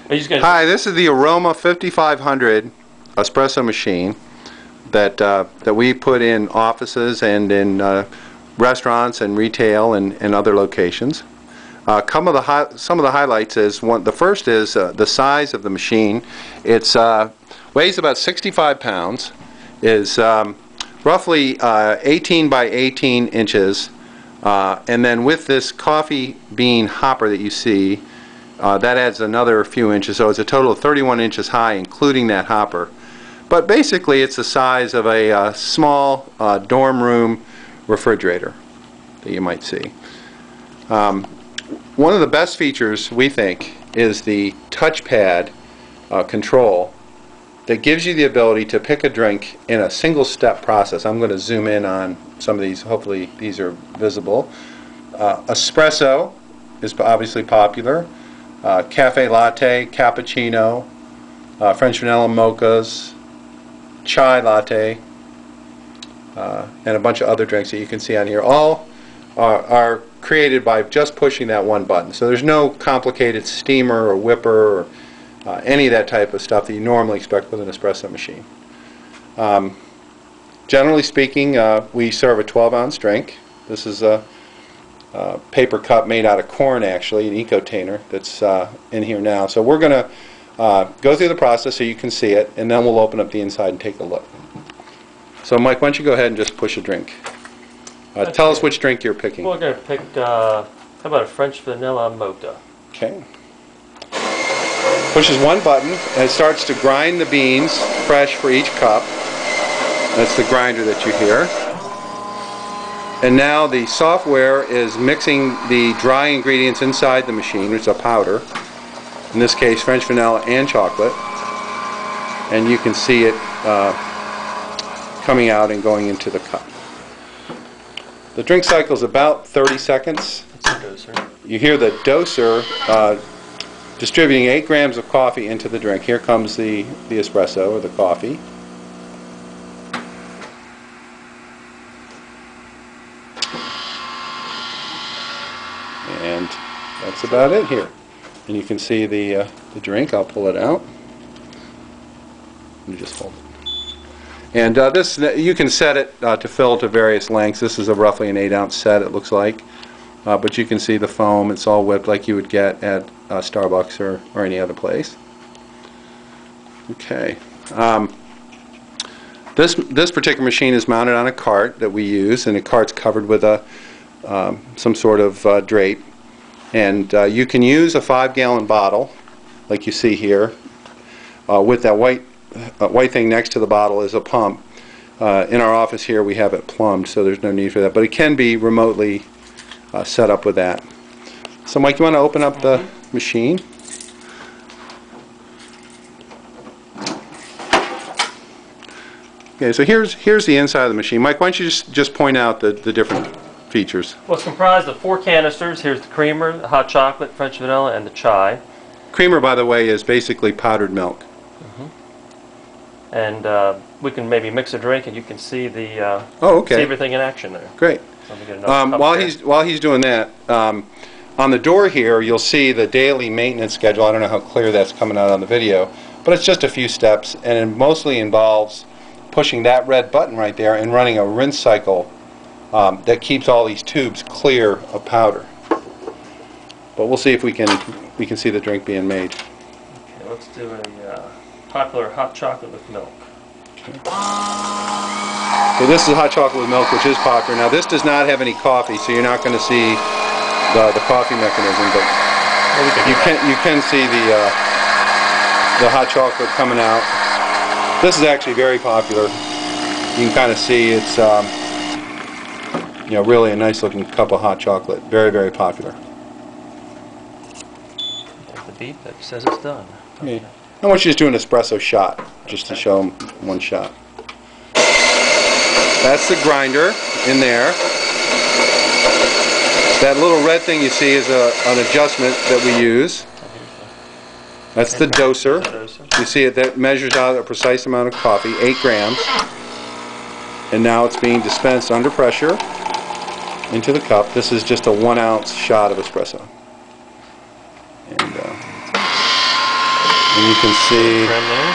Hi, this is the Aroma 5500 espresso machine that we put in offices and in restaurants and retail and other locations. Some of the highlights is the first is the size of the machine. It weighs about 65 pounds, is roughly 18 by 18 inches, and then with this coffee bean hopper that you see, that adds another few inches, so it's a total of 31 inches high, including that hopper. But basically, it's the size of a small dorm room refrigerator that you might see. One of the best features, we think, is the touchpad control that gives you the ability to pick a drink in a single-step process. I'm going to zoom in on some of these. Hopefully, these are visible. Espresso is obviously popular. Cafe latte, cappuccino, French vanilla mochas, chai latte, and a bunch of other drinks that you can see on here. All are created by just pushing that one button. So there's no complicated steamer or whipper or any of that type of stuff that you normally expect with an espresso machine. Generally speaking, we serve a 12-ounce drink. This is a paper cup made out of corn, actually, an eco-tainer that's in here now. So we're going to go through the process so you can see it, and then we'll open up the inside and take a look. So Mike, why don't you go ahead and just push a drink. Tell us which drink you're picking. We're going to pick, how about a French vanilla mocha? Okay. Pushes one button, and it starts to grind the beans fresh for each cup. That's the grinder that you hear. And now the software is mixing the dry ingredients inside the machine, which is a powder. In this case, French vanilla and chocolate. And you can see it coming out and going into the cup. The drink cycle is about 30 seconds. That's the doser. You hear the doser distributing 8 grams of coffee into the drink. Here comes the espresso, or the coffee. And that's about it here. And you can see the drink. I'll pull it out. Let me just hold it. And this, you can set it to fill to various lengths. This is roughly an 8-ounce set, it looks like. But you can see the foam. It's all whipped like you would get at Starbucks or any other place. Okay. This particular machine is mounted on a cart that we use, and the cart's covered with some sort of drape. And you can use a 5-gallon bottle, like you see here, with that white thing next to the bottle is a pump. In our office here we have it plumbed, so there's no need for that, but it can be remotely set up with that. So Mike, you want to open up the machine? Okay, so here's the inside of the machine. Mike, why don't you just point out the different features? Well, it's comprised of 4 canisters. Here's the creamer, the hot chocolate, French vanilla, and the chai. Creamer, by the way, is basically powdered milk. And we can maybe mix a drink, and you can see the see everything in action there. Great. So while he's doing that, on the door here you'll see the daily maintenance schedule. I don't know how clear that's coming out on the video, but it's just a few steps, and it mostly involves pushing that red button right there and running a rinse cycle that keeps all these tubes clear of powder. But we'll see if we can see the drink being made. Okay, let's do a popular hot chocolate with milk. Okay. So this is hot chocolate with milk, which is popular. Now this does not have any coffee, so you're not going to see the coffee mechanism, but you can see the hot chocolate coming out. This is actually very popular. You can kind of see it's really a nice looking cup of hot chocolate. Very, very popular. There's the beep that says it's done. Okay. I want you to do an espresso shot, just to show them one shot. That's the grinder in there. That little red thing you see is an adjustment that we use. That's the doser. You see it, that measures out a precise amount of coffee, 8 grams. And now it's being dispensed under pressure into the cup. This is just a 1-ounce shot of espresso. And And you can see Creme there.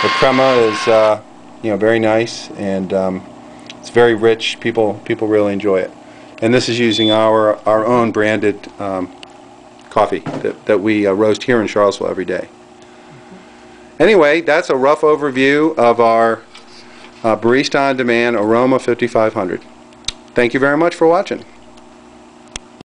the crema is very nice, and it's very rich. People really enjoy it. And this is using our own branded coffee that we roast here in Charlottesville every day. Anyway, that's a rough overview of our Barista On Demand Aroma 5500. Thank you very much for watching.